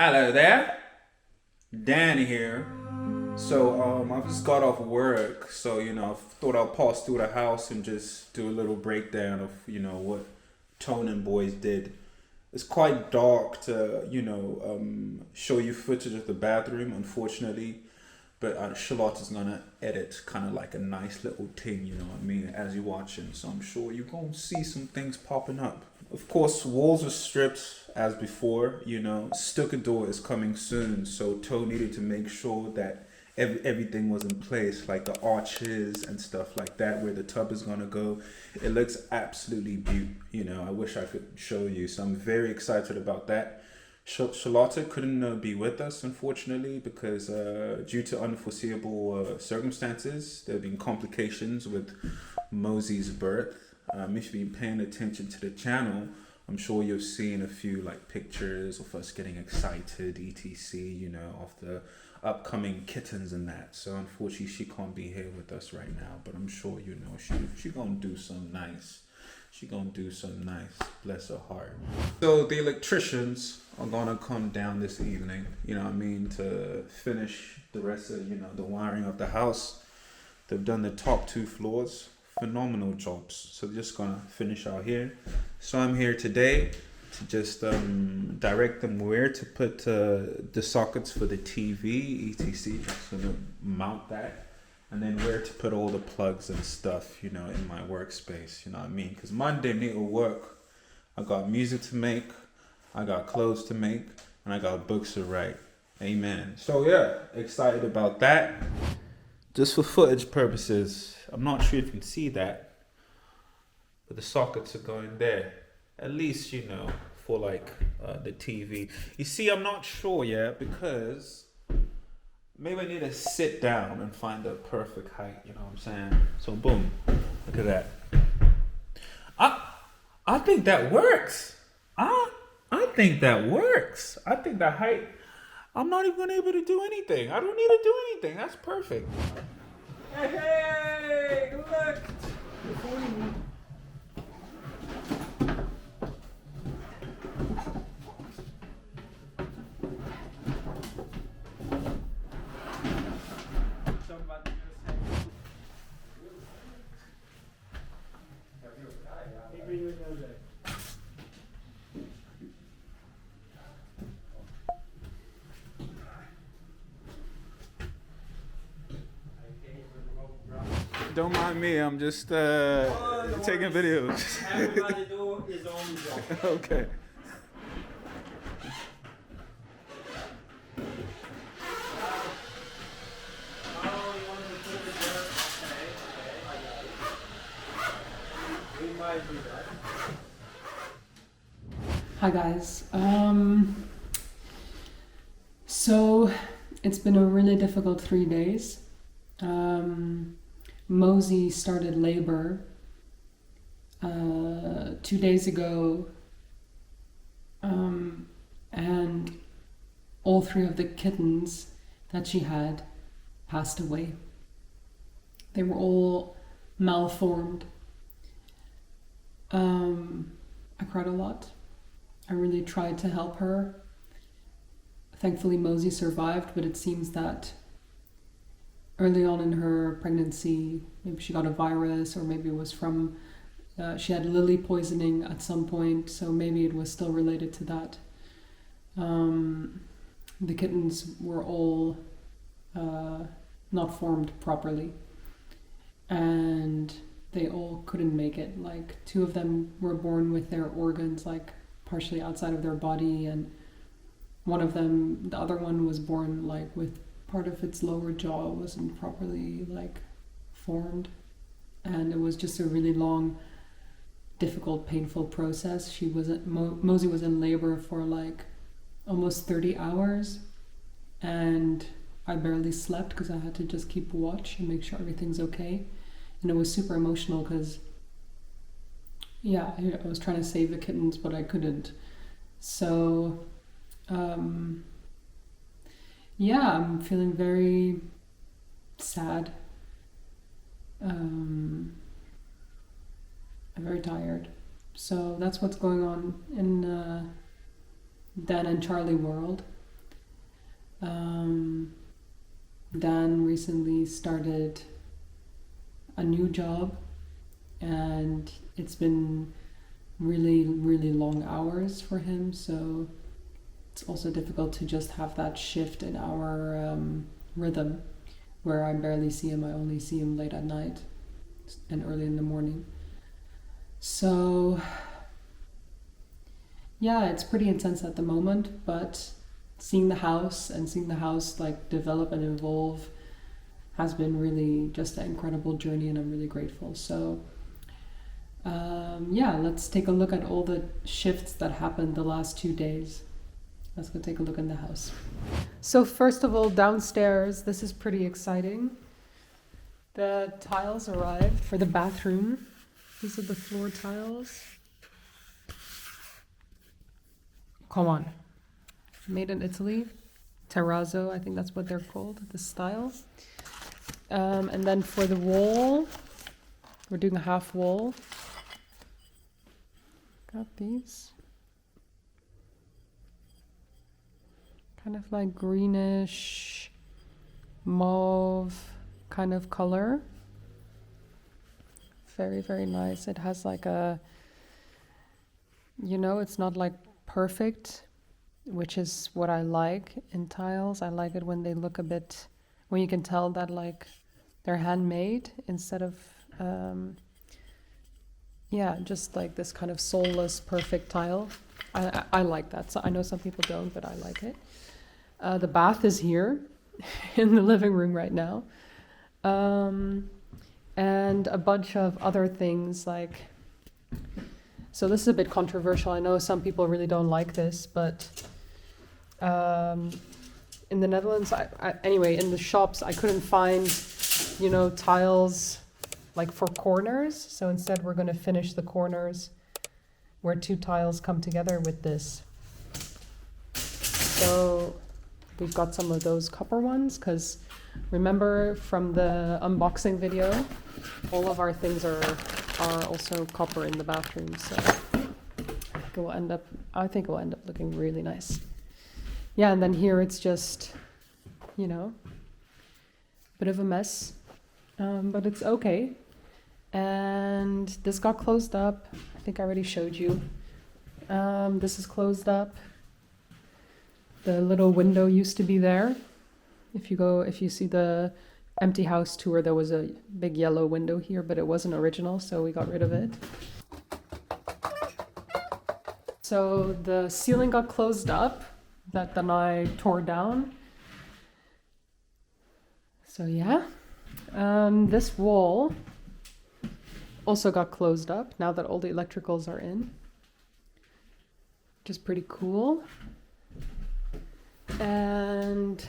Hello there, Dan here. I just got off work, so I thought I'll pause through the house and just do a little breakdown of what Tone and Boys did. It's quite dark to show you footage of the bathroom, unfortunately, but Charlotte is gonna edit kind of like a nice little thing, you know what I mean, as you're watching. So I'm sure you're gonna see some things popping up. Of course, walls were stripped as before. Stucador is coming soon, so Toe needed to make sure that everything was in place, like the arches and stuff like that, where the tub is gonna go. It looks absolutely beautiful. I wish I could show you. So I'm very excited about that. Charlotte couldn't be with us, unfortunately, because due to unforeseeable circumstances, there have been complications with Mosy's birth. If you've been paying attention to the channel, I'm sure you've seen a few like pictures of us getting excited, etc. Of the upcoming kittens and that. So unfortunately, she can't be here with us right now. But I'm sure she gonna do some nice. She gonna do some nice. Bless her heart. So the electricians are gonna come down this evening. You know what I mean, to finish the rest of the wiring of the house. They've done the top two floors. Phenomenal jobs. So they're just gonna finish out here. So I'm here today to just direct them where to put the sockets for the TV, etc. Just gonna mount that, and then where to put all the plugs and stuff, in my workspace. You know what I mean? Because Monday need to work. I got music to make, I got clothes to make, and I got books to write. Amen. So yeah, excited about that. Just for footage purposes, I'm not sure if you can see that, but the sockets are going there. At least, for like the TV. You see, I'm not sure yet because maybe I need to sit down and find the perfect height, you know what I'm saying? So boom, look at that. I think that works. I think that works. I think the height, I'm not even gonna be able to do anything. I don't need to do anything. That's perfect. Hey, look. Don't mind me, I'm just taking videos. Everybody do his own job. Okay. Oh, you want to put it there? Okay, I got it. We might do that. Hi guys. So it's been a really difficult 3 days. Mozy started labor 2 days ago, and all three of the kittens that she had passed away. They were all malformed. I cried a lot. I really tried to help her. Thankfully, Mozy survived, but it seems that early on in her pregnancy, maybe she got a virus, or maybe it was from, she had lily poisoning at some point, so maybe it was still related to that. The kittens were all not formed properly, and they all couldn't make it. Like, two of them were born with their organs like partially outside of their body, and the other one was born like with part of its lower jaw wasn't properly like formed, and it was just a really long, difficult, painful process. Mozy was in labor for like almost 30 hours, and I barely slept because I had to just keep watch and make sure everything's okay. And it was super emotional because I was trying to save the kittens, but I couldn't. So I'm feeling very sad. I'm very tired. So that's what's going on in Dan and Charlie world. Um, Dan recently started a new job, and it's been really, really long hours for him, so it's also difficult to just have that shift in our rhythm where I barely see him. I only see him late at night and early in the morning. So, yeah, it's pretty intense at the moment, but seeing the house and seeing the house like develop and evolve has been really just an incredible journey, and I'm really grateful. So, yeah, let's take a look at all the shifts that happened the last 2 days. Let's go take a look in the house. So first of all, downstairs, this is pretty exciting. The tiles arrived for the bathroom. These are the floor tiles. Come on. Made in Italy. Terrazzo, I think that's what they're called, the style. And then for the wall, we're doing a half wall. Got these. Kind of like greenish, mauve kind of color. Very, very nice. It has like a, it's not like perfect, which is what I like in tiles. I like it when they look a bit, when you can tell that like they're handmade instead of, just like this kind of soulless, perfect tile. I like that. So I know some people don't, but I like it. The bath is here in the living room right now. And a bunch of other things like, so this is a bit controversial. I know some people really don't like this, but in the Netherlands, anyway, in the shops, I couldn't find, tiles like for corners. So instead we're going to finish the corners where two tiles come together with this. So we've got some of those copper ones, because remember from the unboxing video, all of our things are also copper in the bathroom. So I think it will end up looking really nice. Yeah, and then here it's just, a bit of a mess, but it's okay. And this got closed up. I think I already showed you. This is closed up. The little window used to be there. If you see the empty house tour, there was a big yellow window here, but it wasn't original, so we got rid of it. So the ceiling got closed up, that then I tore down. So yeah, this wall also got closed up now that all the electricals are in, which is pretty cool. And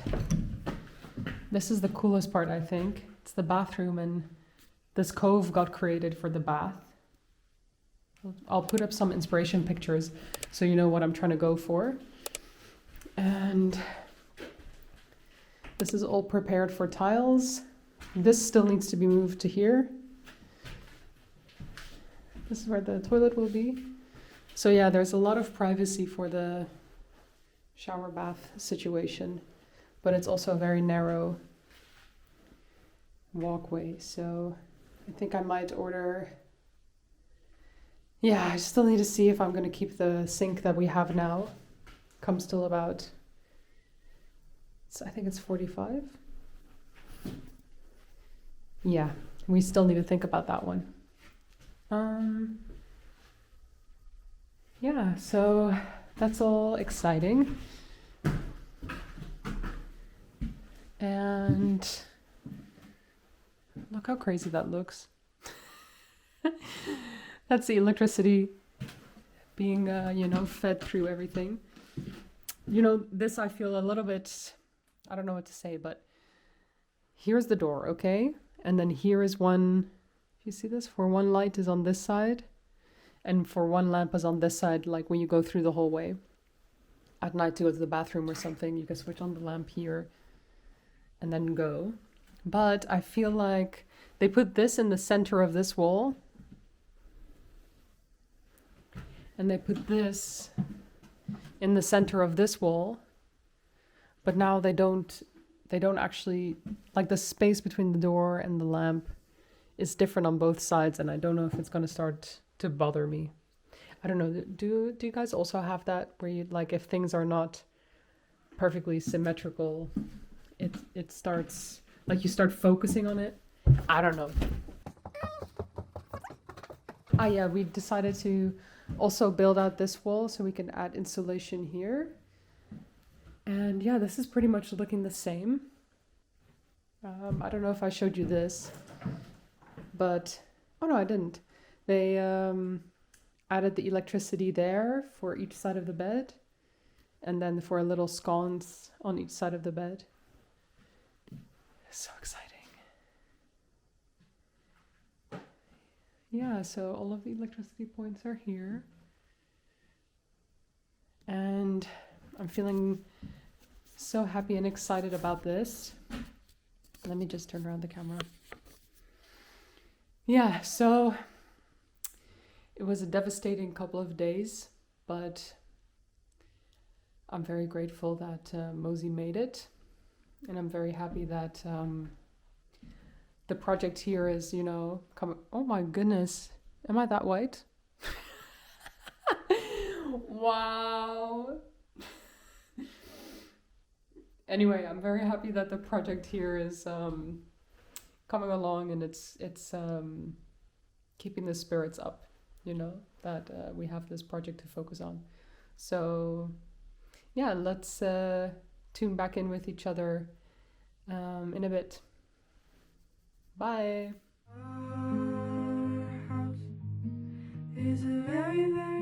this is the coolest part, I think. It's the bathroom, and this cove got created for the bath. I'll put up some inspiration pictures so you know what I'm trying to go for. And this is all prepared for tiles. This still needs to be moved to here. This is where the toilet will be. So yeah, there's a lot of privacy for the shower bath situation, but it's also a very narrow walkway. So I think I might order, I still need to see if I'm going to keep the sink that we have now. Comes till about, I think it's 45. Yeah, we still need to think about that one. So that's all exciting. And look how crazy that looks. That's the electricity being, fed through everything. This I feel a little bit, I don't know what to say, but here's the door, okay? And then here is one, you see this? For one light is on this side, and for one lamp is on this side, like when you go through the hallway. At night to go to the bathroom or something, you can switch on the lamp here and then go. But I feel like they put this in the center of this wall, and they put this in the center of this wall, but now they don't actually, like, the space between the door and the lamp is different on both sides, and I don't know if it's going to start to bother me. I don't know. Do you guys also have that where you, like, if things are not perfectly symmetrical, it starts, like, you start focusing on it? I don't know. Ah, yeah, we decided to also build out this wall so we can add insulation here. And yeah, this is pretty much looking the same. I don't know if I showed you this, but oh no, I didn't. They added the electricity there for each side of the bed, and then for little sconces on each side of the bed. So exciting. Yeah, so all of the electricity points are here. And I'm feeling so happy and excited about this. Let me just turn around the camera. Yeah, so it was a devastating couple of days, but I'm very grateful that Mozy made it. And I'm very happy that the project here is, you know, oh my goodness, am I that white? Wow. Anyway, I'm very happy that the project here is coming along, and it's keeping the spirits up, you know, that we have this project to focus on. So yeah, let's tune back in with each other in a bit. Bye. Our house is a very, very